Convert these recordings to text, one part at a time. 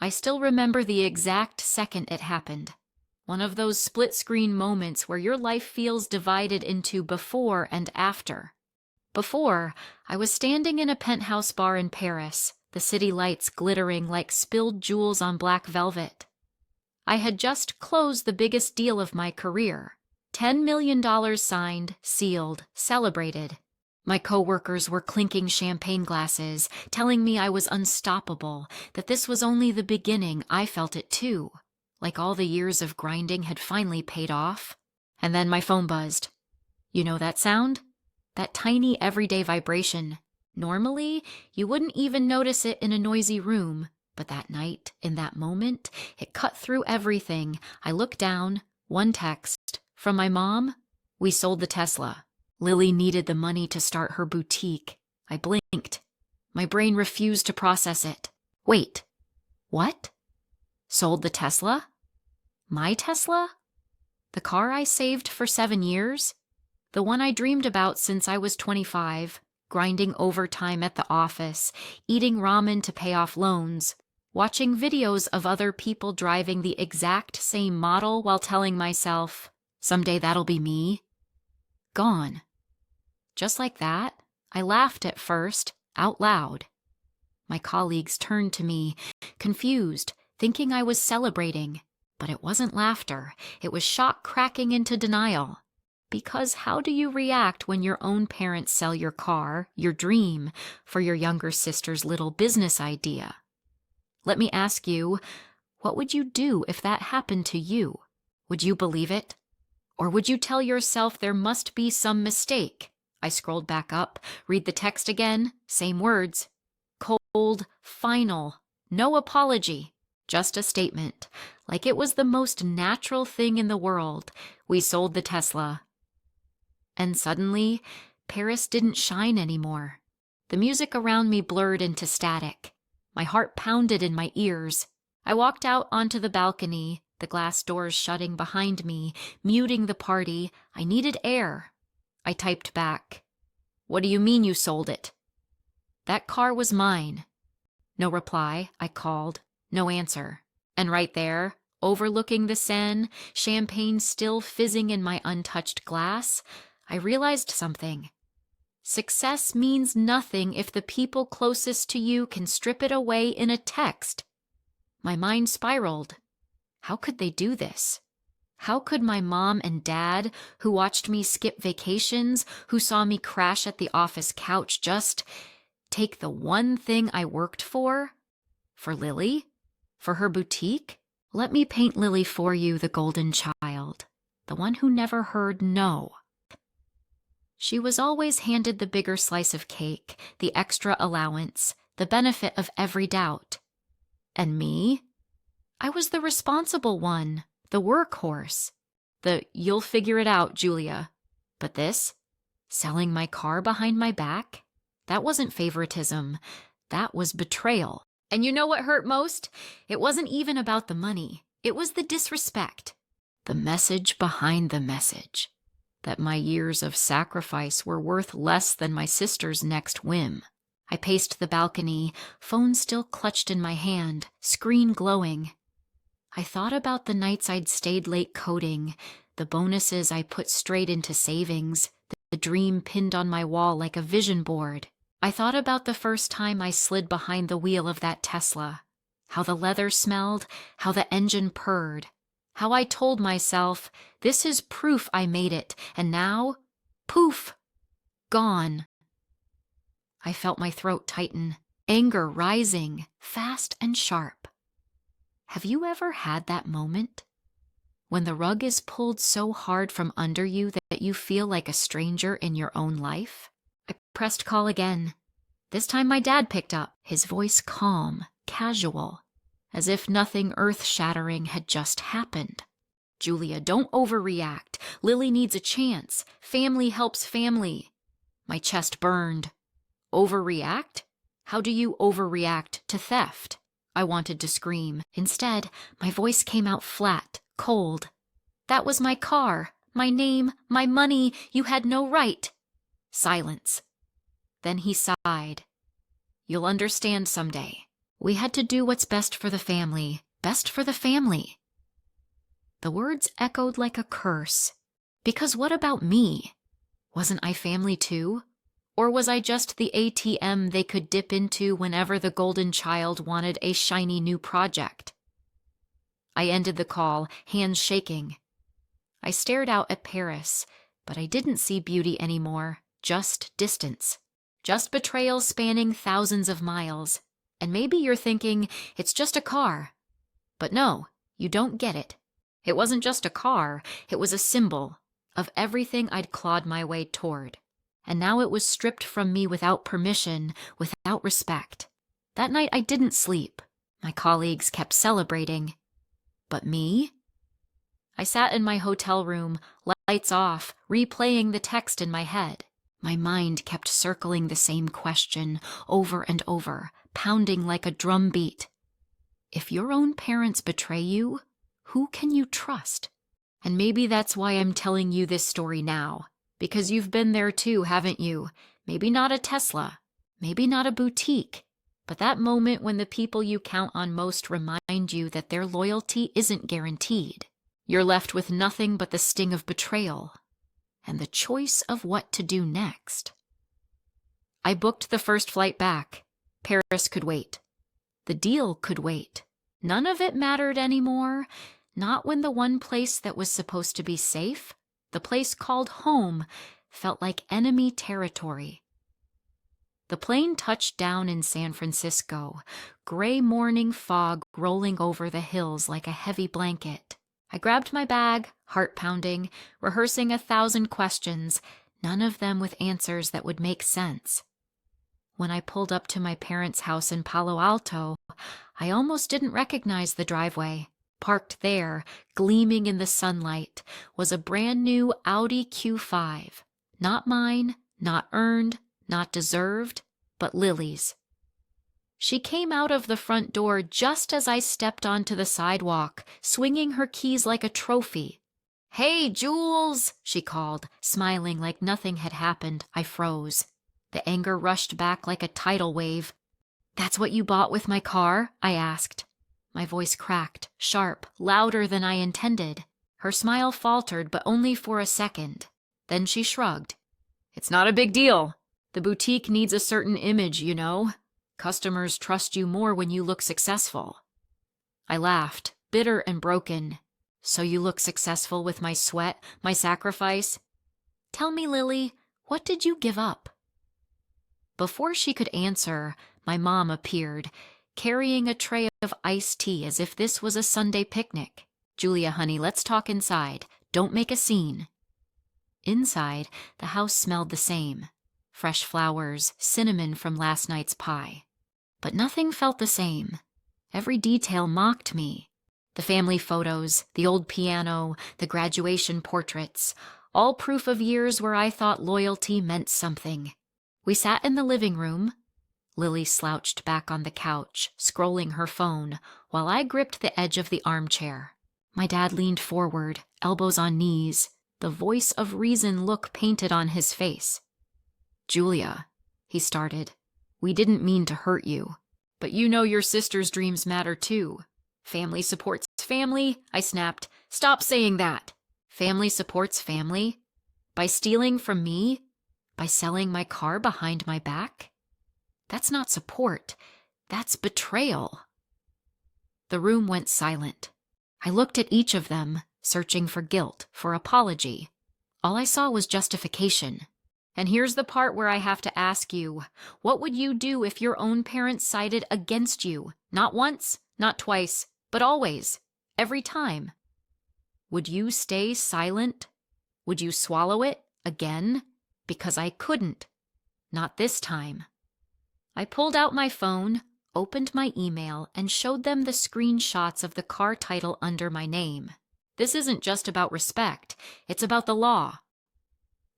I still remember the exact second it happened. One of those split-screen moments where your life feels divided into before and after. Before, I was standing in a penthouse bar in Paris, the city lights glittering like spilled jewels on black velvet. I had just closed the biggest deal of my career. $10 million signed, sealed, celebrated. My coworkers were clinking champagne glasses, telling me I was unstoppable, that this was only the beginning. I felt it too, like all the years of grinding had finally paid off. And then my phone buzzed. You know that sound? That tiny everyday vibration. Normally, you wouldn't even notice it in a noisy room, but that night, in that moment, it cut through everything. I looked down, one text, from my mom. We sold the Tesla. Lily needed the money to start her boutique. I blinked. My brain refused to process it. Wait, what? Sold the Tesla? My Tesla? The car I saved for 7 years? The one I dreamed about since I was 25, grinding overtime at the office, eating ramen to pay off loans, watching videos of other people driving the exact same model while telling myself, someday that'll be me. Gone. Just like that, I laughed at first, out loud. My colleagues turned to me, confused, thinking I was celebrating. But it wasn't laughter, it was shock cracking into denial. Because how do you react when your own parents sell your car, your dream, for your younger sister's little business idea? Let me ask you, what would you do if that happened to you? Would you believe it? Or would you tell yourself there must be some mistake? I scrolled back up, read the text again, same words. Cold, final, no apology, just a statement, like it was the most natural thing in the world. We sold the Tesla. And suddenly, Paris didn't shine anymore. The music around me blurred into static. My heart pounded in my ears. I walked out onto the balcony, the glass doors shutting behind me, muting the party. I needed air. I typed back. What do you mean you sold it? That car was mine. No reply, I called. No answer. And right there, overlooking the Seine, champagne still fizzing in my untouched glass, I realized something. Success means nothing if the people closest to you can strip it away in a text. My mind spiraled. How could they do this? How could my mom and dad, who watched me skip vacations, who saw me crash at the office couch, just take the one thing I worked for? For Lily? For her boutique? Let me paint Lily for you, the golden child, the one who never heard no. She was always handed the bigger slice of cake, the extra allowance, the benefit of every doubt. And me? I was the responsible one, the workhorse, the you'll figure it out, Julia. But this, selling my car behind my back, that wasn't favoritism, that was betrayal. And you know what hurt most? It wasn't even about the money, it was the disrespect. The message behind the message. That my years of sacrifice were worth less than my sister's next whim. I paced the balcony, phone still clutched in my hand, screen glowing. I thought about the nights I'd stayed late coding, the bonuses I put straight into savings, the dream pinned on my wall like a vision board. I thought about the first time I slid behind the wheel of that Tesla, how the leather smelled, how the engine purred, how I told myself, this is proof I made it, and now, poof, gone. I felt my throat tighten, anger rising, fast and sharp. Have you ever had that moment? When the rug is pulled so hard from under you that you feel like a stranger in your own life? I pressed call again. This time my dad picked up, his voice calm, casual, as if nothing earth-shattering had just happened. Julia, don't overreact. Lily needs a chance. Family helps family. My chest burned. Overreact? How do you overreact to theft? I wanted to scream. Instead, my voice came out flat, cold. That was my car, my name, my money. You had no right. Silence. Then he sighed. You'll understand someday. We had to do what's best for the family. Best for the family. The words echoed like a curse. Because what about me? Wasn't I family too? Or was I just the ATM they could dip into whenever the golden child wanted a shiny new project? I ended the call, hands shaking. I stared out at Paris, but I didn't see beauty anymore, just distance. Just betrayal spanning thousands of miles. And maybe you're thinking, it's just a car. But no, you don't get it. It wasn't just a car, it was a symbol of everything I'd clawed my way toward. And now it was stripped from me without permission, without respect. That night I didn't sleep. My colleagues kept celebrating. But me? I sat in my hotel room, lights off, replaying the text in my head. My mind kept circling the same question over and over, pounding like a drum beat. If your own parents betray you, who can you trust? And maybe that's why I'm telling you this story now. Because you've been there too, haven't you? Maybe not a Tesla, maybe not a boutique, but that moment when the people you count on most remind you that their loyalty isn't guaranteed. You're left with nothing but the sting of betrayal and the choice of what to do next. I booked the first flight back. Paris could wait. The deal could wait. None of it mattered anymore, not when the one place that was supposed to be safe, the place called home, felt like enemy territory. The plane touched down in San Francisco, gray morning fog rolling over the hills like a heavy blanket. I grabbed my bag, heart pounding, rehearsing 1,000 questions, none of them with answers that would make sense. When I pulled up to my parents' house in Palo Alto, I almost didn't recognize the driveway. Parked there, gleaming in the sunlight, was a brand new Audi Q5. Not mine, not earned, not deserved, but Lily's. She came out of the front door just as I stepped onto the sidewalk, swinging her keys like a trophy. "Hey, Jules," she called, smiling like nothing had happened. I froze. The anger rushed back like a tidal wave. "That's what you bought with my car?" I asked. My voice cracked, sharp, louder than I intended. Her smile faltered, but only for a second. Then she shrugged. "It's not a big deal. The boutique needs a certain image, you know. Customers trust you more when you look successful." I laughed, bitter and broken. "So you look successful with my sweat, my sacrifice? Tell me, Lily, what did you give up?" Before she could answer, my mom appeared, carrying a tray of iced tea as if this was a Sunday picnic. "Julia, honey, let's talk inside. Don't make a scene." Inside, the house smelled the same. Fresh flowers, cinnamon from last night's pie. But nothing felt the same. Every detail mocked me. The family photos, the old piano, the graduation portraits, all proof of years where I thought loyalty meant something. We sat in the living room. Lily slouched back on the couch, scrolling her phone, while I gripped the edge of the armchair. My dad leaned forward, elbows on knees, the voice of reason look painted on his face. "Julia," he started, "we didn't mean to hurt you, but you know your sister's dreams matter too. Family supports family," I snapped. "Stop saying that. Family supports family? By stealing from me? By selling my car behind my back? That's not support. That's betrayal." The room went silent. I looked at each of them, searching for guilt, for apology. All I saw was justification. And here's the part where I have to ask you, what would you do if your own parents sided against you? Not once, not twice, but always, every time. Would you stay silent? Would you swallow it again? Because I couldn't. Not this time. I pulled out my phone, opened my email, and showed them the screenshots of the car title under my name. This isn't just about respect, it's about the law.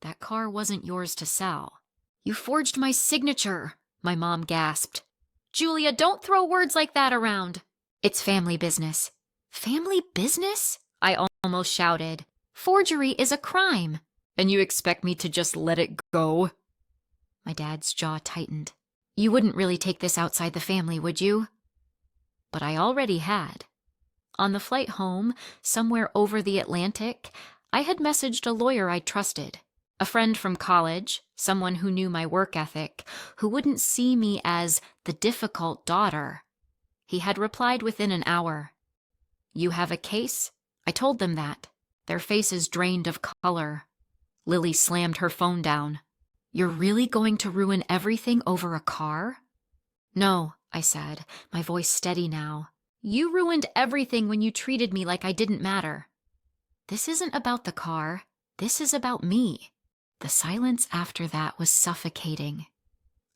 That car wasn't yours to sell. "You forged my signature," my mom gasped. "Julia, don't throw words like that around." "It's family business." "Family business?" I almost shouted. "Forgery is a crime." "And you expect me to just let it go?" My dad's jaw tightened. "You wouldn't really take this outside the family, would you?" but I already had. On the flight home, somewhere over the Atlantic, I had messaged a lawyer I trusted, a friend from college, someone who knew my work ethic, who wouldn't see me as the difficult daughter. He had replied within an hour. "You have a case?" I told them that, their faces drained of color. Lily slammed her phone down. "You're really going to ruin everything over a car?" "No," I said, my voice steady now. "You ruined everything when you treated me like I didn't matter." "This isn't about the car. This is about me." The silence after that was suffocating.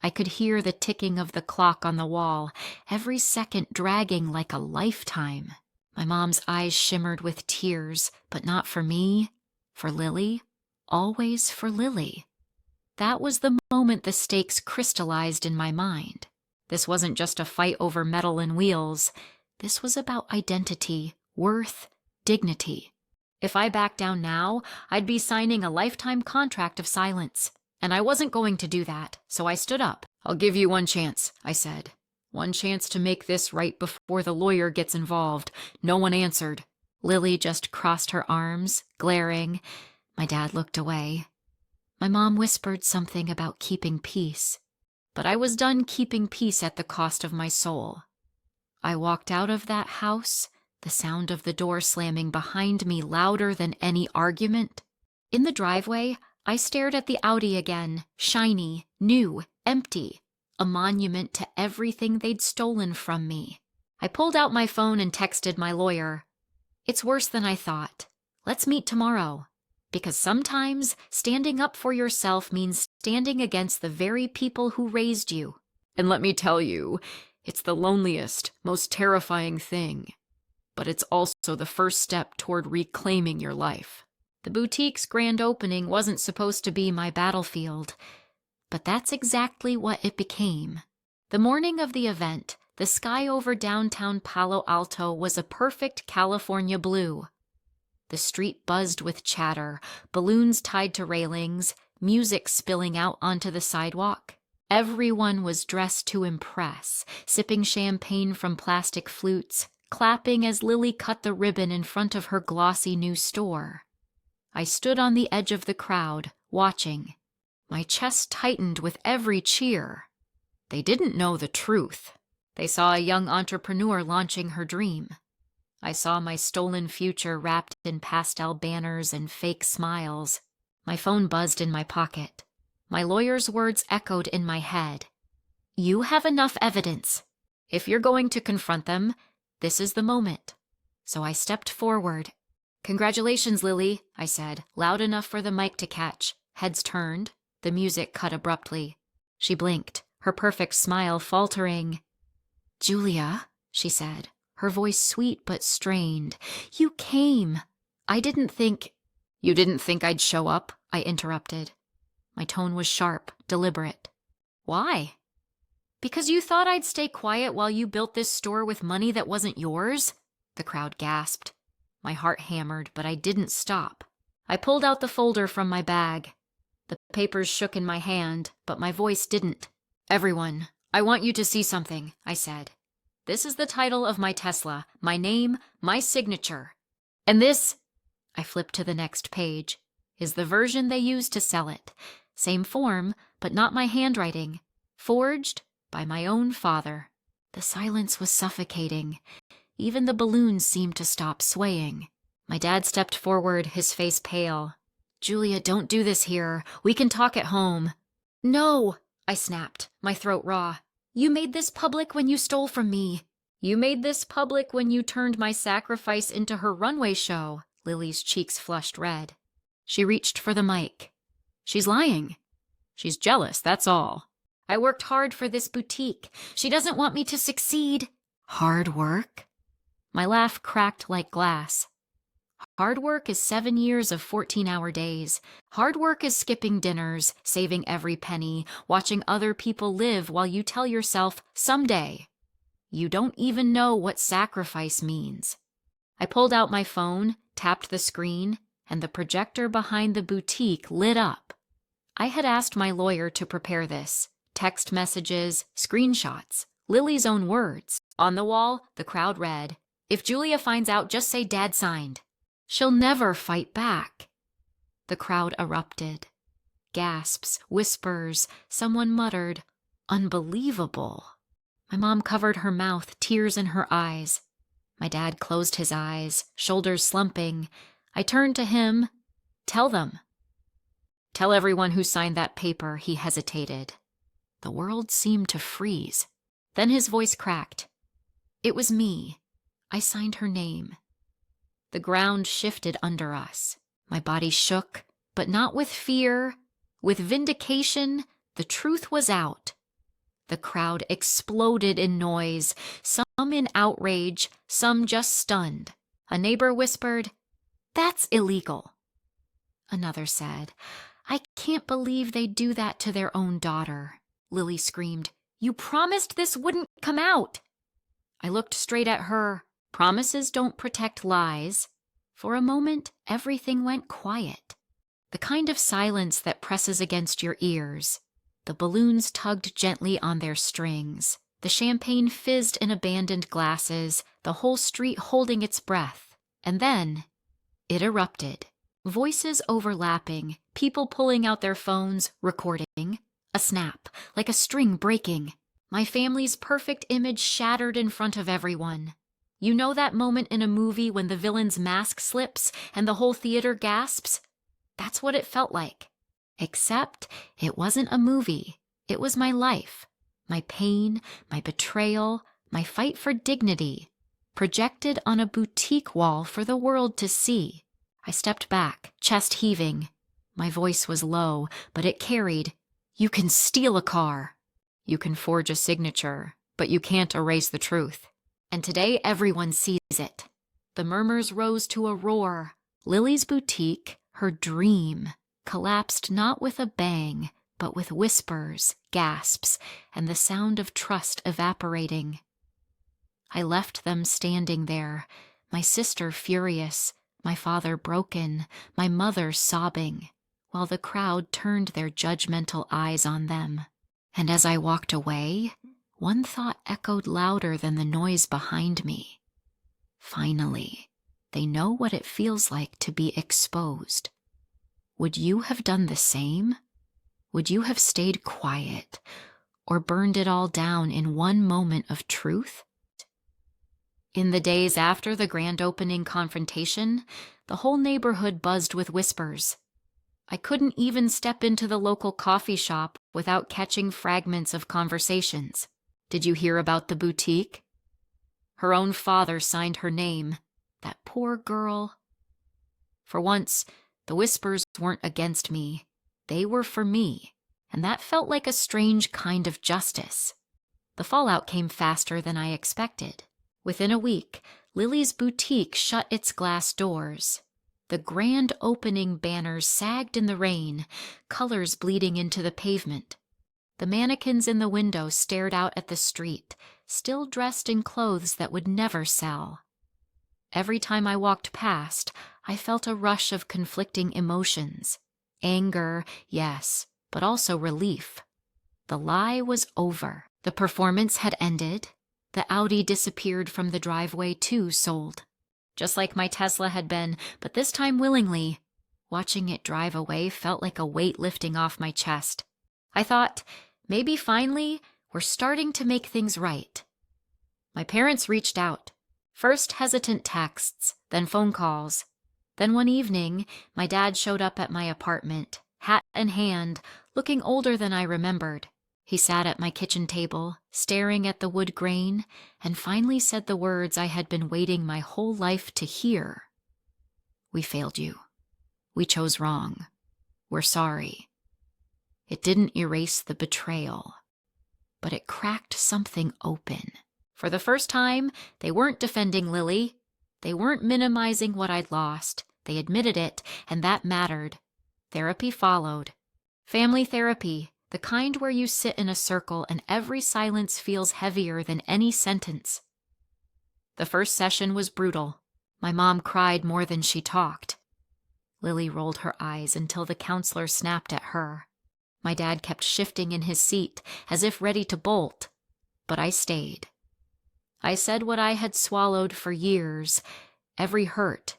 I could hear the ticking of the clock on the wall, every second dragging like a lifetime. My mom's eyes shimmered with tears, but not for me, for Lily, always for Lily. That was the moment the stakes crystallized in my mind. This wasn't just a fight over metal and wheels. This was about identity, worth, dignity. If I backed down now, I'd be signing a lifetime contract of silence. And I wasn't going to do that, so I stood up. "I'll give you one chance," I said. "One chance to make this right before the lawyer gets involved." No one answered. Lily just crossed her arms, glaring. My dad looked away. My mom whispered something about keeping peace. But I was done keeping peace at the cost of my soul. I walked out of that house, the sound of the door slamming behind me louder than any argument. In the driveway, I stared at the Audi again, shiny, new, empty, a monument to everything they'd stolen from me. I pulled out my phone and texted my lawyer. "It's worse than I thought. Let's meet tomorrow." Because sometimes standing up for yourself means standing against the very people who raised you. And let me tell you, it's the loneliest, most terrifying thing. But it's also the first step toward reclaiming your life. The boutique's grand opening wasn't supposed to be my battlefield, but that's exactly what it became. The morning of the event, the sky over downtown Palo Alto was a perfect California blue. The street buzzed with chatter, balloons tied to railings, music spilling out onto the sidewalk. Everyone was dressed to impress, sipping champagne from plastic flutes, clapping as Lily cut the ribbon in front of her glossy new store. I stood on the edge of the crowd, watching. My chest tightened with every cheer. They didn't know the truth. They saw a young entrepreneur launching her dream. I saw my stolen future wrapped in pastel banners and fake smiles. My phone buzzed in my pocket. My lawyer's words echoed in my head. "You have enough evidence. If you're going to confront them, this is the moment." So I stepped forward. "Congratulations, Lily," I said, loud enough for the mic to catch. Heads turned. The music cut abruptly. She blinked, her perfect smile faltering. "Julia," she said, her voice sweet but strained. "You came. I didn't think—" "You didn't think I'd show up?" I interrupted. My tone was sharp, deliberate. "Why?" "Because you thought I'd stay quiet while you built this store with money that wasn't yours?" The crowd gasped. My heart hammered, but I didn't stop. I pulled out the folder from my bag. The papers shook in my hand, but my voice didn't. "Everyone, I want you to see something," I said. "This is the title of my Tesla, my name, my signature. And this," I flipped to the next page, "is the version they used to sell it. Same form, but not my handwriting. Forged by my own father." The silence was suffocating. Even the balloons seemed to stop swaying. My dad stepped forward, his face pale. "Julia, don't do this here. We can talk at home." "No," I snapped, my throat raw. "You made this public when you stole from me." "You made this public when you turned my sacrifice into her runway show." Lily's cheeks flushed red. She reached for the mic. "She's lying. She's jealous, that's all. I worked hard for this boutique. She doesn't want me to succeed." "Hard work?" My laugh cracked like glass. "Hard work is 7 years of 14-hour days. Hard work is skipping dinners, saving every penny, watching other people live while you tell yourself, someday. You don't even know what sacrifice means." I pulled out my phone, tapped the screen, and the projector behind the boutique lit up. I had asked my lawyer to prepare this. Text messages, screenshots, Lily's own words. On the wall, the crowd read, "If Julia finds out, just say Dad signed. She'll never fight back." The crowd erupted. Gasps, whispers, someone muttered, "Unbelievable." My mom covered her mouth, tears in her eyes. My dad closed his eyes, shoulders slumping. I turned to him. "Tell them." "Tell everyone who signed that paper," he hesitated. The world seemed to freeze. Then his voice cracked. "It was me. I signed her name." The ground shifted under us. My body shook, but not with fear. With vindication, the truth was out. The crowd exploded in noise, some in outrage, some just stunned. A neighbor whispered, "That's illegal." Another said, "I can't believe they do that to their own daughter." Lily screamed, "You promised this wouldn't come out." I looked straight at her. Promises don't protect lies. For a moment, everything went quiet. The kind of silence that presses against your ears. The balloons tugged gently on their strings. The champagne fizzed in abandoned glasses, the whole street holding its breath. And then it erupted. Voices overlapping, people pulling out their phones, recording. A snap, like a string breaking. My family's perfect image shattered in front of everyone. You know that moment in a movie when the villain's mask slips and the whole theater gasps? That's what it felt like. Except it wasn't a movie. It was my life. My pain, my betrayal, my fight for dignity, projected on a boutique wall for the world to see. I stepped back, chest heaving. My voice was low, but it carried. You can steal a car. You can forge a signature, but you can't erase the truth. And today everyone sees it. The murmurs rose to a roar. Lily's boutique, her dream, collapsed not with a bang, but with whispers, gasps, and the sound of trust evaporating. I left them standing there, my sister furious, my father broken, my mother sobbing, while the crowd turned their judgmental eyes on them. And as I walked away, one thought echoed louder than the noise behind me. Finally, they know what it feels like to be exposed. Would you have done the same? Would you have stayed quiet or burned it all down in one moment of truth? In the days after the grand opening confrontation, the whole neighborhood buzzed with whispers. I couldn't even step into the local coffee shop without catching fragments of conversations. Did you hear about the boutique? Her own father signed her name. That poor girl. For once, the whispers weren't against me. They were for me, and that felt like a strange kind of justice. The fallout came faster than I expected. Within a week, Lily's boutique shut its glass doors. The grand opening banners sagged in the rain, colors bleeding into the pavement. The mannequins in the window stared out at the street, still dressed in clothes that would never sell. Every time I walked past, I felt a rush of conflicting emotions. Anger, yes, but also relief. The lie was over. The performance had ended. The Audi disappeared from the driveway too, sold. Just like my Tesla had been, but this time willingly. Watching it drive away felt like a weight lifting off my chest. I thought, maybe finally, we're starting to make things right. My parents reached out. First hesitant texts, then phone calls. Then one evening, my dad showed up at my apartment, hat in hand, looking older than I remembered. He sat at my kitchen table, staring at the wood grain, and finally said the words I had been waiting my whole life to hear. "We failed you. We chose wrong. We're sorry." It didn't erase the betrayal, but it cracked something open. For the first time, they weren't defending Lily. They weren't minimizing what I'd lost. They admitted it, and that mattered. Therapy followed. Family therapy, the kind where you sit in a circle and every silence feels heavier than any sentence. The first session was brutal. My mom cried more than she talked. Lily rolled her eyes until the counselor snapped at her. My dad kept shifting in his seat, as if ready to bolt, but I stayed. I said what I had swallowed for years, every hurt,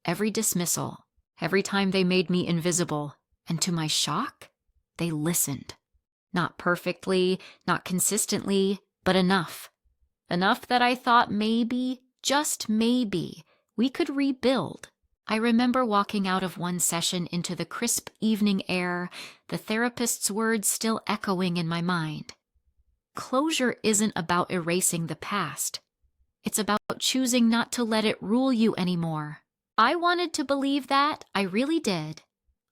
every dismissal, every time they made me invisible, and to my shock, they listened. Not perfectly, not consistently, but enough. Enough that I thought maybe, just maybe, we could rebuild. I remember walking out of one session into the crisp evening air, the therapist's words still echoing in my mind. Closure isn't about erasing the past. It's about choosing not to let it rule you anymore. I wanted to believe that, I really did.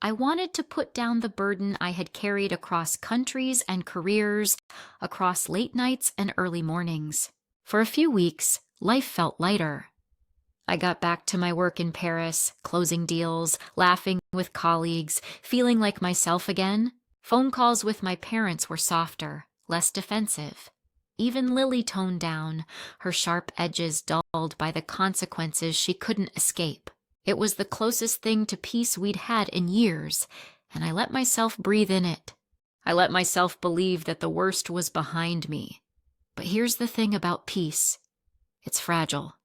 I wanted to put down the burden I had carried across countries and careers, across late nights and early mornings. For a few weeks, life felt lighter. I got back to my work in Paris, closing deals, laughing with colleagues, feeling like myself again. Phone calls with my parents were softer, less defensive. Even Lily toned down, her sharp edges dulled by the consequences she couldn't escape. It was the closest thing to peace we'd had in years, and I let myself breathe in it. I let myself believe that the worst was behind me. But here's the thing about peace. It's fragile.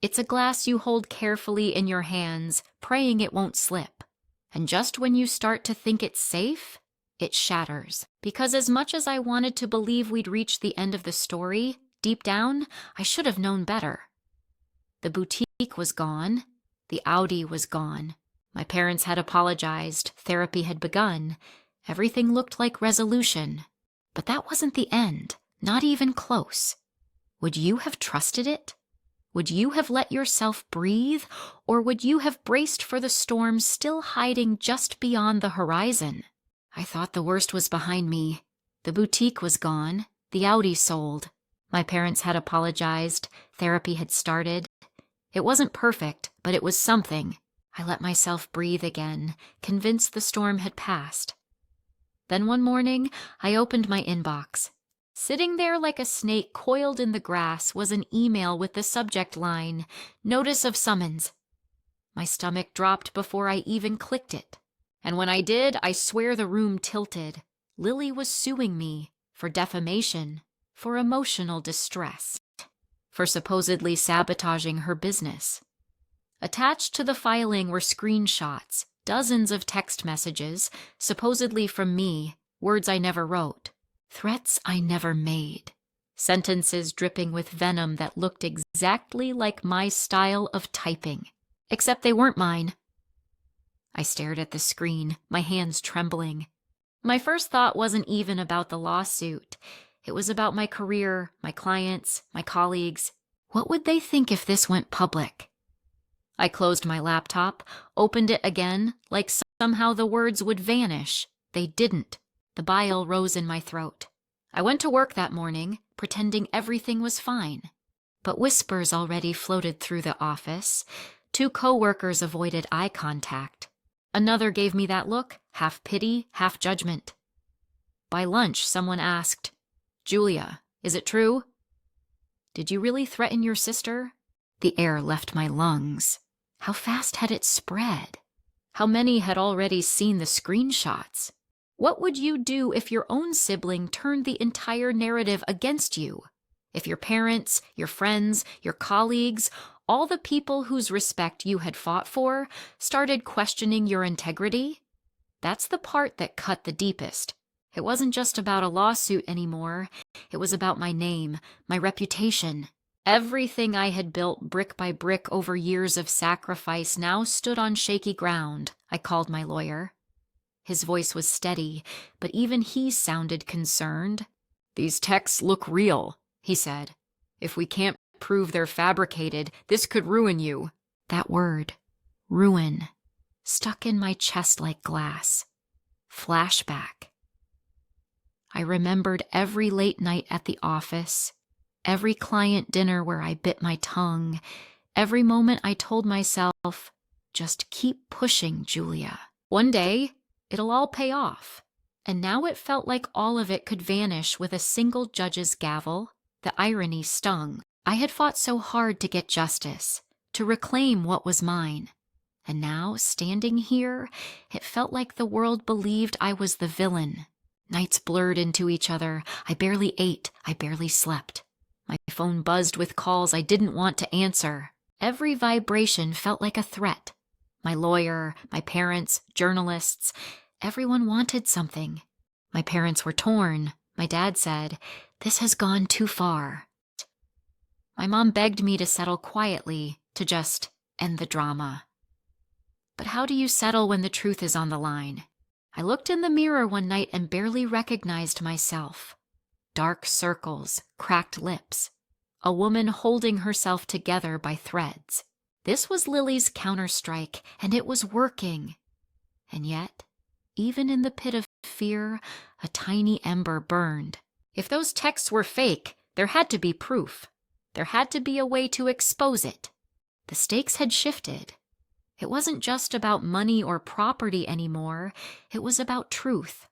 It's a glass you hold carefully in your hands, praying it won't slip. And just when you start to think it's safe, it shatters. Because as much as I wanted to believe we'd reached the end of the story, deep down, I should have known better. The boutique was gone. The Audi was gone. My parents had apologized. Therapy had begun. Everything looked like resolution. But that wasn't the end, not even close. Would you have trusted it? Would you have let yourself breathe, or would you have braced for the storm still hiding just beyond the horizon? I thought the worst was behind me. The boutique was gone. The Audi sold. My parents had apologized. Therapy had started. It wasn't perfect, but it was something. I let myself breathe again, convinced the storm had passed. Then one morning, I opened my inbox. Sitting there like a snake coiled in the grass was an email with the subject line, "Notice of summons." My stomach dropped before I even clicked it. And when I did, I swear the room tilted. Lily was suing me for defamation, for emotional distress, for supposedly sabotaging her business. Attached to the filing were screenshots, dozens of text messages, supposedly from me, words I never wrote. Threats I never made. Sentences dripping with venom that looked exactly like my style of typing. Except they weren't mine. I stared at the screen, my hands trembling. My first thought wasn't even about the lawsuit. It was about my career, my clients, my colleagues. What would they think if this went public? I closed my laptop, opened it again, like somehow the words would vanish. They didn't. The bile rose in my throat. I went to work that morning, pretending everything was fine. But whispers already floated through the office. 2 coworkers avoided eye contact. Another gave me that look, half pity, half judgment. By lunch, someone asked, "Julia, is it true? Did you really threaten your sister?" The air left my lungs. How fast had it spread? How many had already seen the screenshots? What would you do if your own sibling turned the entire narrative against you? If your parents, your friends, your colleagues, all the people whose respect you had fought for, started questioning your integrity? That's the part that cut the deepest. It wasn't just about a lawsuit anymore. It was about my name, my reputation. Everything I had built brick by brick over years of sacrifice now stood on shaky ground. I called my lawyer. His voice was steady, but even he sounded concerned. "These texts look real," he said. "If we can't prove they're fabricated, this could ruin you." That word, ruin, stuck in my chest like glass. Flashback. I remembered every late night at the office, every client dinner where I bit my tongue, every moment I told myself, "Just keep pushing, Julia. One day, it'll all pay off." And now it felt like all of it could vanish with a single judge's gavel. The irony stung. I had fought so hard to get justice, to reclaim what was mine. And now, standing here, it felt like the world believed I was the villain. Nights blurred into each other. I barely ate. I barely slept. My phone buzzed with calls I didn't want to answer. Every vibration felt like a threat. My lawyer, my parents, journalists, everyone wanted something. My parents were torn. My dad said, "This has gone too far." My mom begged me to settle quietly, to just end the drama. But how do you settle when the truth is on the line? I looked in the mirror one night and barely recognized myself. Dark circles, cracked lips. A woman holding herself together by threads. This was Lily's counterstrike, and it was working. And yet, even in the pit of fear, a tiny ember burned. If those texts were fake, there had to be proof. There had to be a way to expose it. The stakes had shifted. It wasn't just about money or property anymore. It was about truth,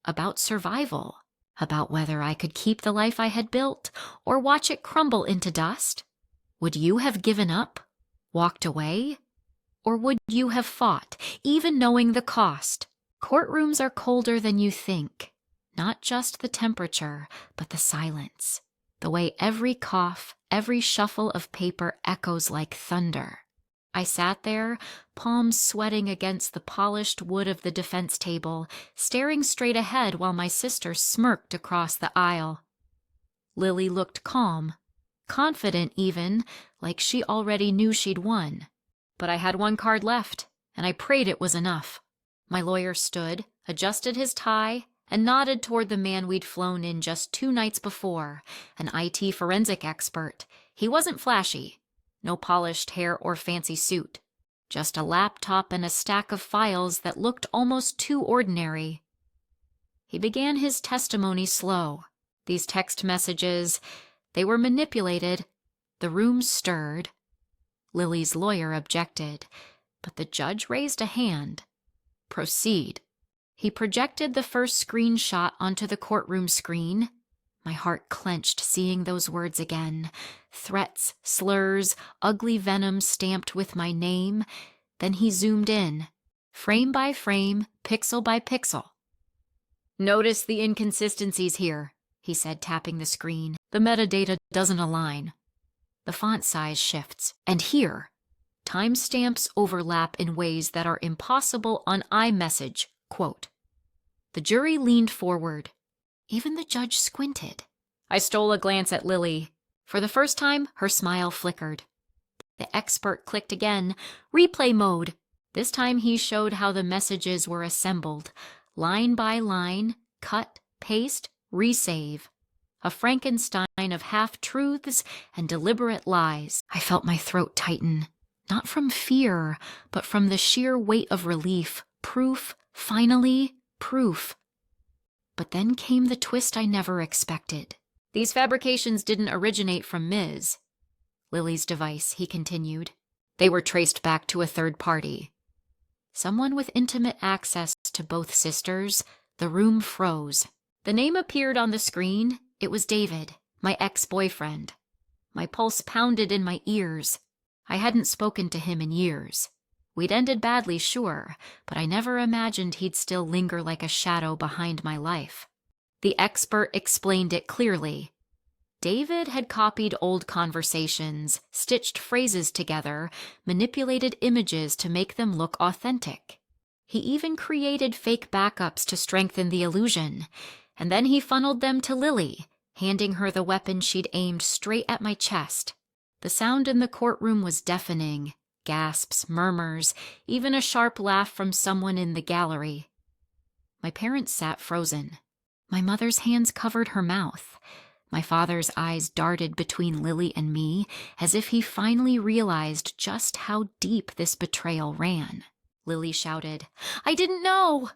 about survival, about whether I could keep the life I had built or watch it crumble into dust. Would you have given up, walked away? Or would you have fought, even knowing the cost? Courtrooms are colder than you think. Not just the temperature, but the silence. The way every cough, every shuffle of paper echoes like thunder. I sat there, palms sweating against the polished wood of the defense table, staring straight ahead while my sister smirked across the aisle. Lily looked calm, confident even, like she already knew she'd won. But I had one card left, and I prayed it was enough. My lawyer stood, adjusted his tie, and nodded toward the man we'd flown in just 2 nights before, an IT forensic expert. He wasn't flashy. No polished hair or fancy suit. Just a laptop and a stack of files that looked almost too ordinary. He began his testimony slow. These text messages, they were manipulated. The room stirred. Lily's lawyer objected, but the judge raised a hand. Proceed. He projected the first screenshot onto the courtroom screen. My heart clenched seeing those words again. Threats, slurs, ugly venom stamped with my name. Then he zoomed in, frame by frame, pixel by pixel. "Notice the inconsistencies here," he said, tapping the screen. "The metadata doesn't align. The font size shifts. And here, timestamps overlap in ways that are impossible on iMessage." Quote. The jury leaned forward. Even the judge squinted. I stole a glance at Lily. For the first time, her smile flickered. The expert clicked again. Replay mode. This time he showed how the messages were assembled. Line by line, cut, paste, resave. A Frankenstein of half-truths and deliberate lies. I felt my throat tighten. Not from fear, but from the sheer weight of relief. Proof, finally, proof. But then came the twist I never expected. These fabrications didn't originate from Ms. Lily's device, he continued. They were traced back to a third party. Someone with intimate access to both sisters. The room froze. The name appeared on the screen. It was David, my ex-boyfriend. My pulse pounded in my ears. I hadn't spoken to him in years. We'd ended badly, sure, but I never imagined he'd still linger like a shadow behind my life. The expert explained it clearly. David had copied old conversations, stitched phrases together, manipulated images to make them look authentic. He even created fake backups to strengthen the illusion, and then he funneled them to Lily, handing her the weapon she'd aimed straight at my chest. The sound in the courtroom was deafening. Gasps, murmurs, even a sharp laugh from someone in the gallery. My parents sat frozen. My mother's hands covered her mouth. My father's eyes darted between Lily and me, as if he finally realized just how deep this betrayal ran. Lily shouted, "I didn't know!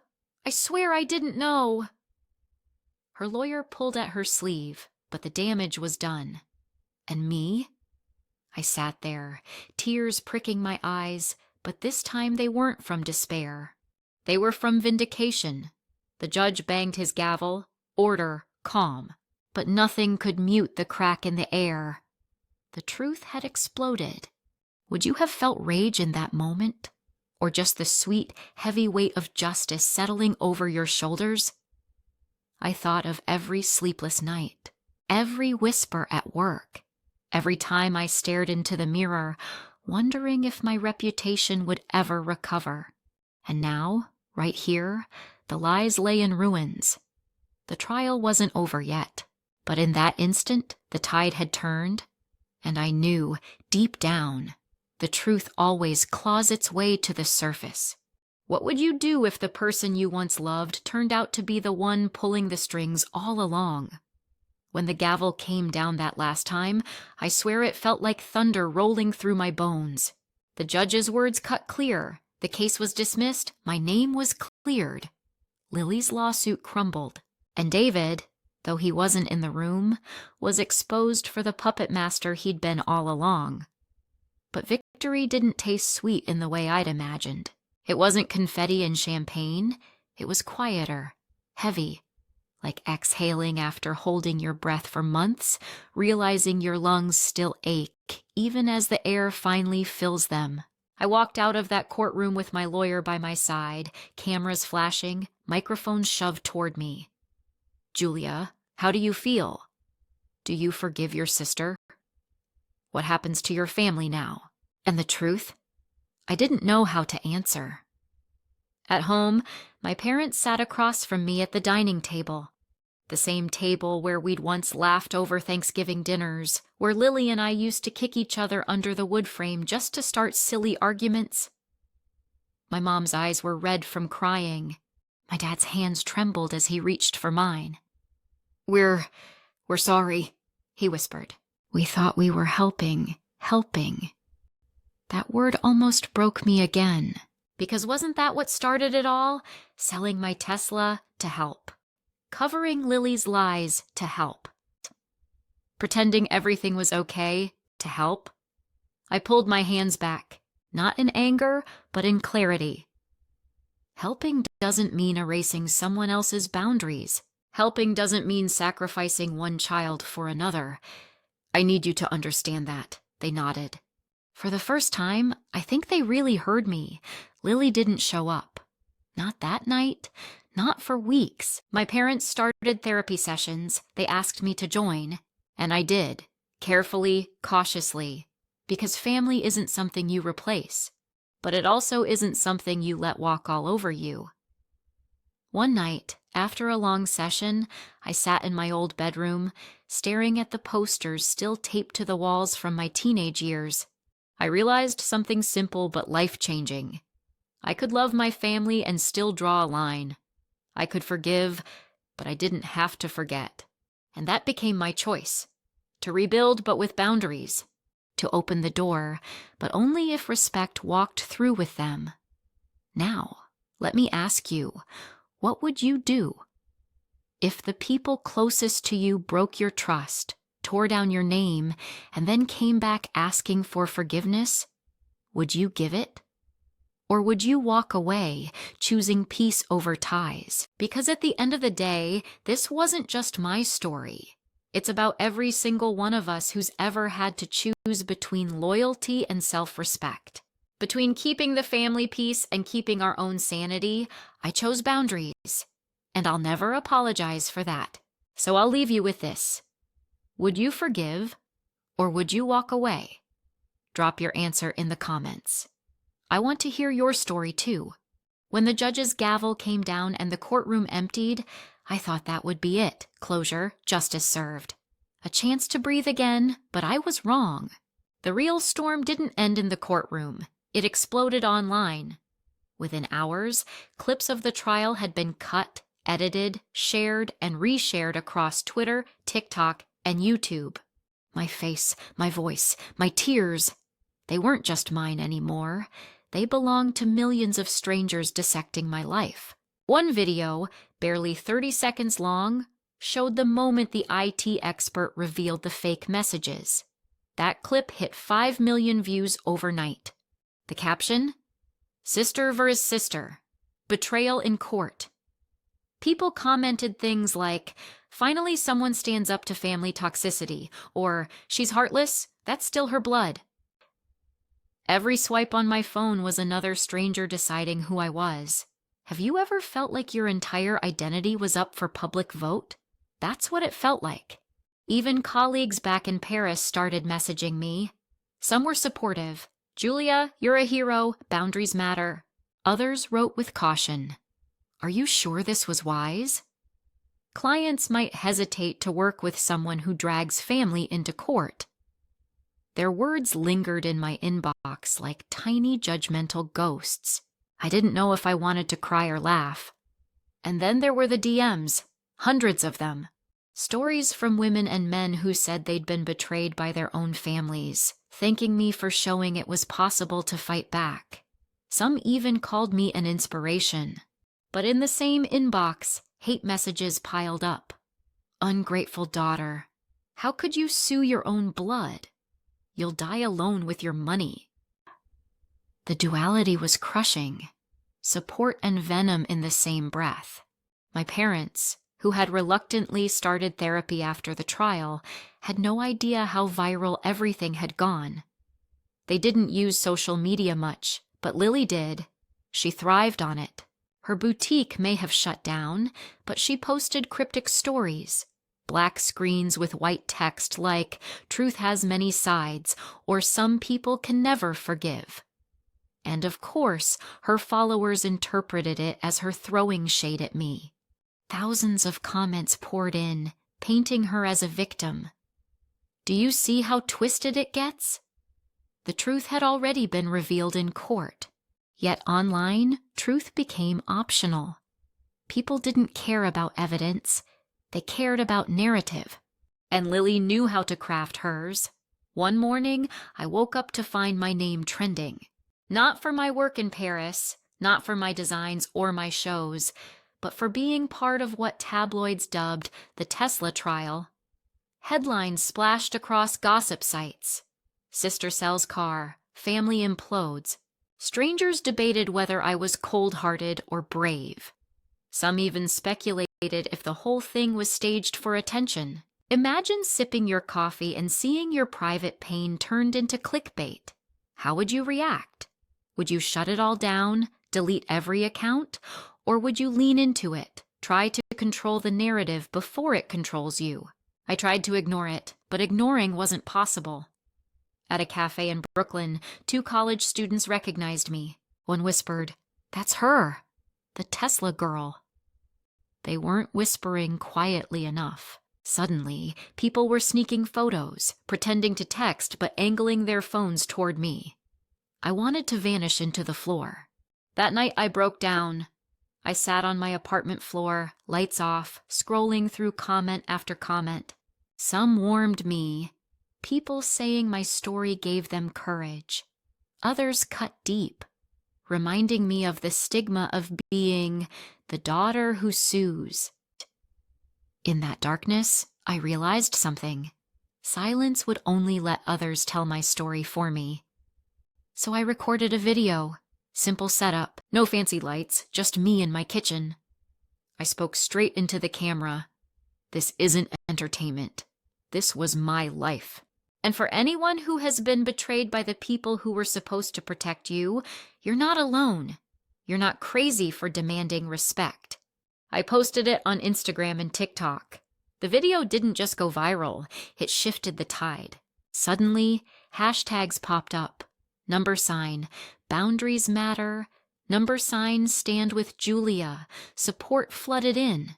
I swear I didn't know!" Her lawyer pulled at her sleeve, but the damage was done. And me? I sat there, tears pricking my eyes, but this time they weren't from despair. They were from vindication. The judge banged his gavel, order, calm, but nothing could mute the crack in the air. The truth had exploded. Would you have felt rage in that moment? Or just the sweet, heavy weight of justice settling over your shoulders? I thought of every sleepless night, every whisper at work, every time I stared into the mirror, wondering if my reputation would ever recover. And now, right here, the lies lay in ruins. The trial wasn't over yet, but in that instant, the tide had turned, and I knew, deep down, the truth always claws its way to the surface. What would you do if the person you once loved turned out to be the one pulling the strings all along? When the gavel came down that last time, I swear it felt like thunder rolling through my bones. The judge's words cut clear. The case was dismissed. My name was cleared. Lily's lawsuit crumbled. And David, though he wasn't in the room, was exposed for the puppet master he'd been all along. But victory didn't taste sweet in the way I'd imagined. It wasn't confetti and champagne. It was quieter, heavy, like exhaling after holding your breath for months, realizing your lungs still ache, even as the air finally fills them. I walked out of that courtroom with my lawyer by my side, cameras flashing, microphones shoved toward me. Julia, how do you feel? Do you forgive your sister? What happens to your family now? And the truth? I didn't know how to answer. At home, my parents sat across from me at the dining table. The same table where we'd once laughed over Thanksgiving dinners, where Lily and I used to kick each other under the wood frame just to start silly arguments. My mom's eyes were red from crying. My dad's hands trembled as he reached for mine. We're sorry, he whispered. We thought we were helping. That word almost broke me again, because wasn't that what started it all? Selling my Tesla to help. Covering Lily's lies to help. Pretending everything was okay to help. I pulled my hands back, not in anger, but in clarity. Helping doesn't mean erasing someone else's boundaries. Helping doesn't mean sacrificing one child for another. I need you to understand that, they nodded. For the first time, I think they really heard me. Lily didn't show up. Not that night. Not for weeks. My parents started therapy sessions. They asked me to join, and I did, carefully, cautiously, because family isn't something you replace, but it also isn't something you let walk all over you. One night, after a long session, I sat in my old bedroom, staring at the posters still taped to the walls from my teenage years. I realized something simple but life-changing. I could love my family and still draw a line. I could forgive, but I didn't have to forget. And that became my choice. To rebuild, but with boundaries. To open the door, but only if respect walked through with them. Now, let me ask you, what would you do? If the people closest to you broke your trust, tore down your name, and then came back asking for forgiveness, would you give it? Or would you walk away, choosing peace over ties? Because at the end of the day, this wasn't just my story. It's about every single one of us who's ever had to choose between loyalty and self-respect. Between keeping the family peace and keeping our own sanity, I chose boundaries. And I'll never apologize for that. So I'll leave you with this. Would you forgive, or would you walk away? Drop your answer in the comments. I want to hear your story too. When the judge's gavel came down and the courtroom emptied, I thought that would be it. Closure, justice served. A chance to breathe again, but I was wrong. The real storm didn't end in the courtroom. It exploded online. Within hours, clips of the trial had been cut, edited, shared, and reshared across Twitter, TikTok, and YouTube. My face, my voice, my tears, they weren't just mine anymore. They belonged to millions of strangers dissecting my life. One video, barely 30 seconds long, showed the moment the IT expert revealed the fake messages. That clip hit 5 million views overnight. The caption? Sister versus sister. Betrayal in court. People commented things like, finally someone stands up to family toxicity, or she's heartless, that's still her blood. Every swipe on my phone was another stranger deciding who I was. Have you ever felt like your entire identity was up for public vote? That's what it felt like. Even colleagues back in Paris started messaging me. Some were supportive. "Julia, you're a hero. Boundaries matter." Others wrote with caution. "Are you sure this was wise?" Clients might hesitate to work with someone who drags family into court. Their words lingered in my inbox like tiny judgmental ghosts. I didn't know if I wanted to cry or laugh. And then there were the DMs, hundreds of them. Stories from women and men who said they'd been betrayed by their own families, thanking me for showing it was possible to fight back. Some even called me an inspiration. But in the same inbox, hate messages piled up. "Ungrateful daughter. How could you sue your own blood? You'll die alone with your money." The duality was crushing. Support and venom in the same breath. My parents, who had reluctantly started therapy after the trial, had no idea how viral everything had gone. They didn't use social media much, but Lily did. She thrived on it. Her boutique may have shut down, but she posted cryptic stories, black screens with white text like, "Truth has many sides," or "Some people can never forgive." And of course, her followers interpreted it as her throwing shade at me. Thousands of comments poured in, painting her as a victim. Do you see how twisted it gets? The truth had already been revealed in court. Yet online, truth became optional. People didn't care about evidence. They cared about narrative. And Lily knew how to craft hers. One morning, I woke up to find my name trending. Not for my work in Paris, not for my designs or my shows, but for being part of what tabloids dubbed the Tesla trial. Headlines splashed across gossip sites. Sister sells car, family implodes. Strangers debated whether I was cold-hearted or brave. Some even speculated if the whole thing was staged for attention. Imagine sipping your coffee and seeing your private pain turned into clickbait. How would you react? Would you shut it all down, delete every account, or would you lean into it, try to control the narrative before it controls you? I tried to ignore it, but ignoring wasn't possible. At a cafe in Brooklyn, 2 college students recognized me. One whispered, "That's her, the Tesla girl." They weren't whispering quietly enough. Suddenly, people were sneaking photos, pretending to text but angling their phones toward me. I wanted to vanish into the floor. That night I broke down. I sat on my apartment floor, lights off, scrolling through comment after comment. Some warmed me. People saying my story gave them courage. Others cut deep, reminding me of the stigma of being the daughter who sues. In that darkness, I realized something. Silence would only let others tell my story for me. So I recorded a video. Simple setup, no fancy lights, just me in my kitchen. I spoke straight into the camera. This isn't entertainment. This was my life. And for anyone who has been betrayed by the people who were supposed to protect you, you're not alone. You're not crazy for demanding respect. I posted it on Instagram and TikTok. The video didn't just go viral, it shifted the tide. Suddenly, hashtags popped up. $, boundaries matter, $, stand with Julia, support flooded in.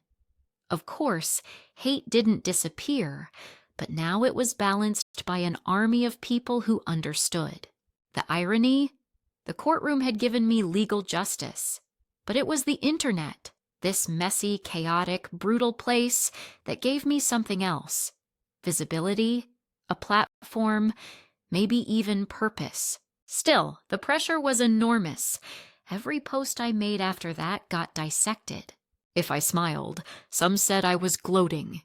Of course, hate didn't disappear, but now it was balanced by an army of people who understood. The irony? The courtroom had given me legal justice, but it was the internet, this messy, chaotic, brutal place, that gave me something else. Visibility, a platform, maybe even purpose. Still, the pressure was enormous. Every post I made after that got dissected. If I smiled, some said I was gloating.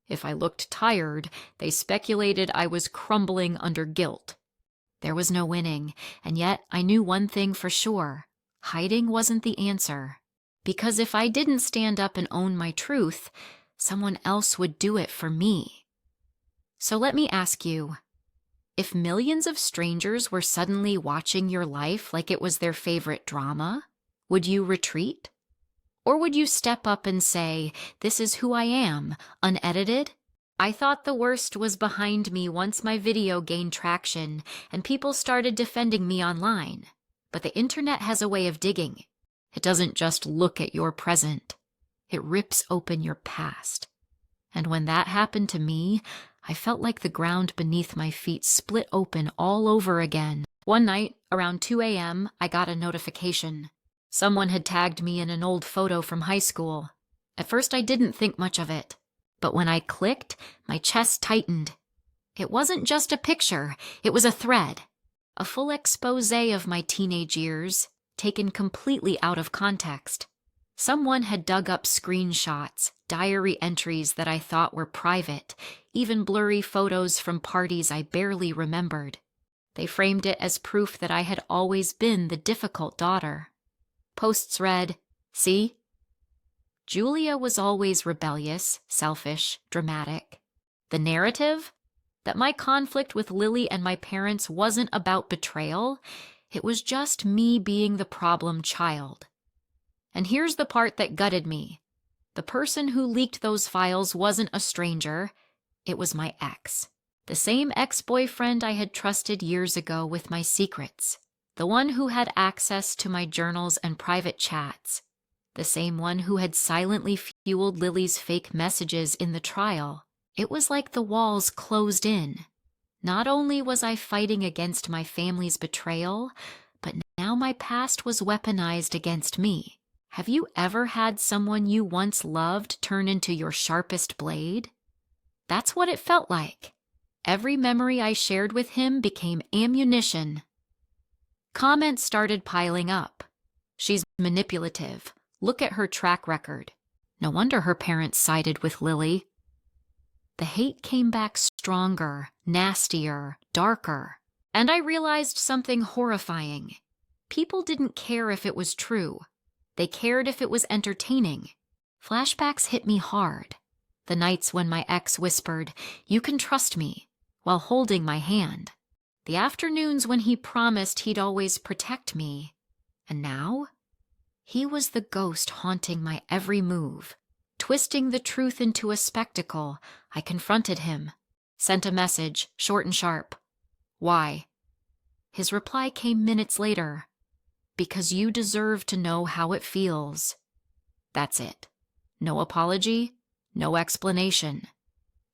If I looked tired, they speculated I was crumbling under guilt. There was no winning, and yet I knew one thing for sure. Hiding wasn't the answer. Because if I didn't stand up and own my truth, someone else would do it for me. So let me ask you, if millions of strangers were suddenly watching your life like it was their favorite drama, would you retreat? Or would you step up and say, "This is who I am, unedited"? I thought the worst was behind me once my video gained traction and people started defending me online. But the internet has a way of digging. It doesn't just look at your present. It rips open your past. And when that happened to me, I felt like the ground beneath my feet split open all over again. One night, around 2 a.m., I got a notification. Someone had tagged me in an old photo from high school. At first, I didn't think much of it. But when I clicked, my chest tightened. It wasn't just a picture, it was a thread. A full exposé of my teenage years, taken completely out of context. Someone had dug up screenshots, diary entries that I thought were private, even blurry photos from parties I barely remembered. They framed it as proof that I had always been the difficult daughter. Posts read, "See? Julia was always rebellious, selfish, dramatic. The narrative? That my conflict with Lily and my parents wasn't about betrayal, it was just me being the problem child." And here's the part that gutted me. The person who leaked those files wasn't a stranger, it was my ex. The same ex-boyfriend I had trusted years ago with my secrets. The one who had access to my journals and private chats. The same one who had silently fueled Lily's fake messages in the trial. It was like the walls closed in. Not only was I fighting against my family's betrayal, but now my past was weaponized against me. Have you ever had someone you once loved turn into your sharpest blade? That's what it felt like. Every memory I shared with him became ammunition. Comments started piling up. "She's manipulative. Look at her track record. No wonder her parents sided with Lily." The hate came back stronger, nastier, darker. And I realized something horrifying. People didn't care if it was true. They cared if it was entertaining. Flashbacks hit me hard. The nights when my ex whispered, "You can trust me," while holding my hand. The afternoons when he promised he'd always protect me. And now? He was the ghost haunting my every move. Twisting the truth into a spectacle, I confronted him. Sent a message, short and sharp. "Why?" His reply came minutes later. "Because you deserve to know how it feels." That's it. No apology, no explanation.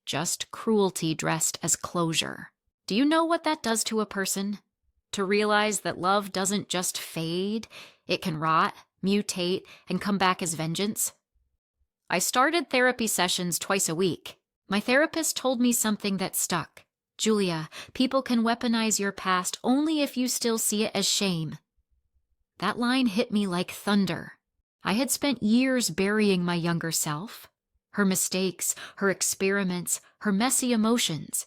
Just cruelty dressed as closure. Do you know what that does to a person? To realize that love doesn't just fade, it can rot, mutate, and come back as vengeance? I started therapy sessions twice a week. My therapist told me something that stuck. "Julia, people can weaponize your past only if you still see it as shame." That line hit me like thunder. I had spent years burying my younger self, her mistakes, her experiments, her messy emotions.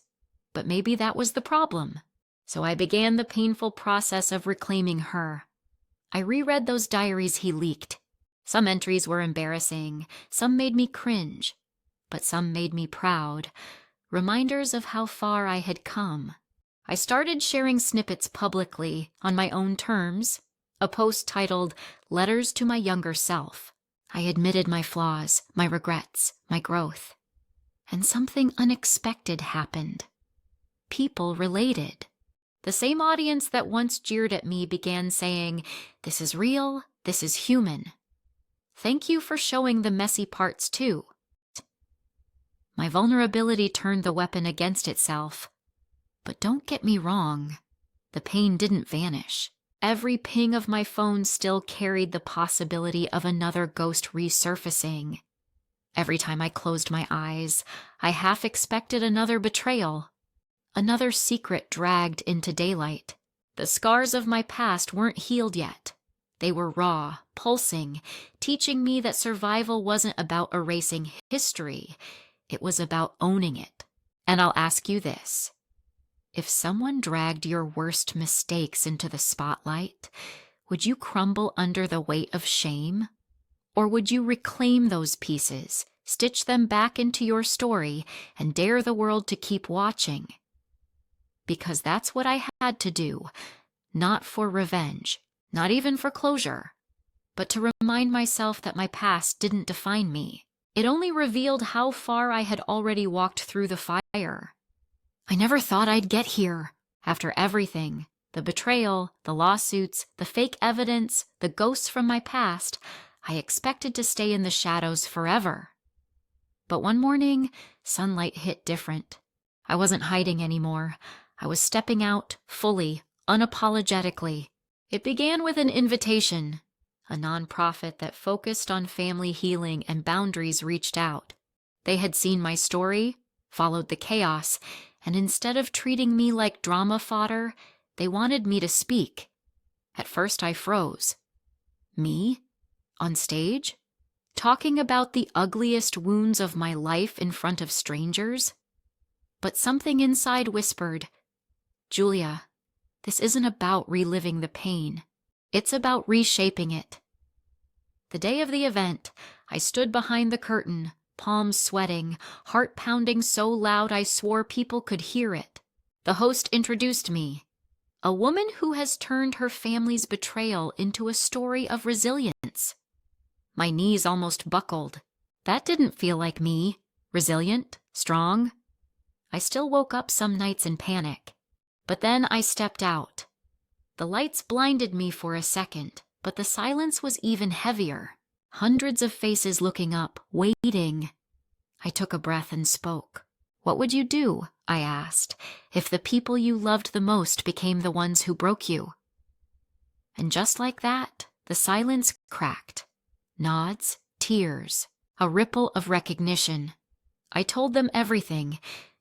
But maybe that was the problem. So I began the painful process of reclaiming her. I reread those diaries he leaked. Some entries were embarrassing, some made me cringe, but some made me proud, reminders of how far I had come. I started sharing snippets publicly, on my own terms. A post titled, "Letters to My Younger Self." I admitted my flaws, my regrets, my growth. And something unexpected happened. People related. The same audience that once jeered at me began saying, "This is real, this is human. Thank you for showing the messy parts too." My vulnerability turned the weapon against itself. But don't get me wrong, the pain didn't vanish. Every ping of my phone still carried the possibility of another ghost resurfacing. Every time I closed my eyes, I half expected another betrayal, another secret dragged into daylight. The scars of my past weren't healed yet. They were raw, pulsing, teaching me that survival wasn't about erasing history. It was about owning it. And I'll ask you this. If someone dragged your worst mistakes into the spotlight, would you crumble under the weight of shame? Or would you reclaim those pieces, stitch them back into your story, and dare the world to keep watching? Because that's what I had to do, not for revenge, not even for closure, but to remind myself that my past didn't define me. It only revealed how far I had already walked through the fire. I never thought I'd get here. After everything, the betrayal, the lawsuits, the fake evidence, the ghosts from my past, I expected to stay in the shadows forever. But one morning, sunlight hit different. I wasn't hiding anymore. I was stepping out fully, unapologetically. It began with an invitation. A nonprofit that focused on family healing and boundaries reached out. They had seen my story, followed the chaos, and instead of treating me like drama fodder, they wanted me to speak. At first I froze. Me? On stage? Talking about the ugliest wounds of my life in front of strangers? But something inside whispered, Julia, this isn't about reliving the pain. It's about reshaping it. The day of the event, I stood behind the curtain, palms sweating, heart pounding so loud I swore people could hear it. The host introduced me, a woman who has turned her family's betrayal into a story of resilience. My knees almost buckled. That didn't feel like me. Resilient, strong. I still woke up some nights in panic. But then I stepped out. The lights blinded me for a second, but the silence was even heavier. Hundreds of faces looking up, waiting. I took a breath and spoke. What would you do, I asked, if the people you loved the most became the ones who broke you? And just like that, the silence cracked. Nods, tears, a ripple of recognition. I told them everything,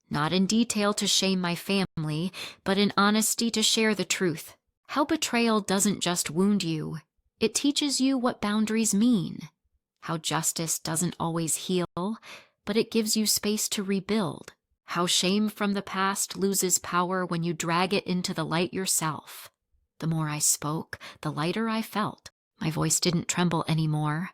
not in detail to shame my family, but in honesty to share the truth. How betrayal doesn't just wound you, it teaches you what boundaries mean. How justice doesn't always heal, but it gives you space to rebuild. How shame from the past loses power when you drag it into the light yourself. The more I spoke, the lighter I felt. My voice didn't tremble anymore.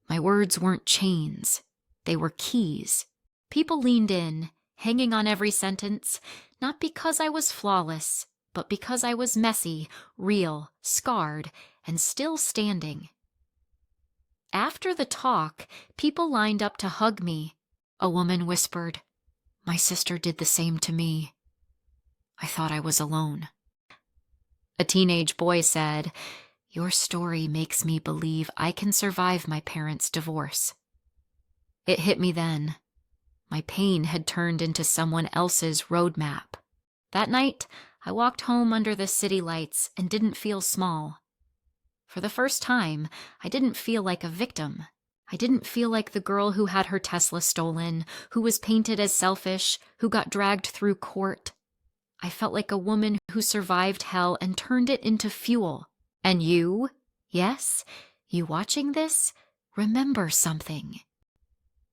My words weren't chains. They were keys. People leaned in, hanging on every sentence, not because I was flawless, but because I was messy, real, scarred, and still standing. After the talk, people lined up to hug me. A woman whispered, "My sister did the same to me." I thought I was alone. A teenage boy said, "Your story makes me believe I can survive my parents' divorce." It hit me then. My pain had turned into someone else's roadmap. That night, I walked home under the city lights and didn't feel small. For the first time, I didn't feel like a victim. I didn't feel like the girl who had her Tesla stolen, who was painted as selfish, who got dragged through court. I felt like a woman who survived hell and turned it into fuel. And you, yes, you watching this, remember something.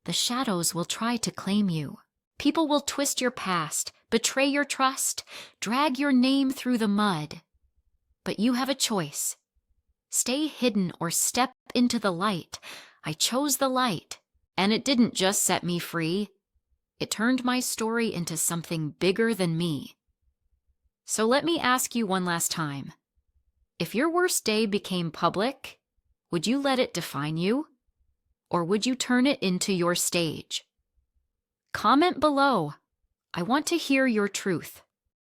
The shadows will try to claim you. People will twist your past, betray your trust, drag your name through the mud. But you have a choice. Stay hidden or step into the light. I chose the light, and it didn't just set me free. It turned my story into something bigger than me. So let me ask you one last time. If your worst day became public, would you let it define you? Or would you turn it into your stage? Comment below. I want to hear your truth.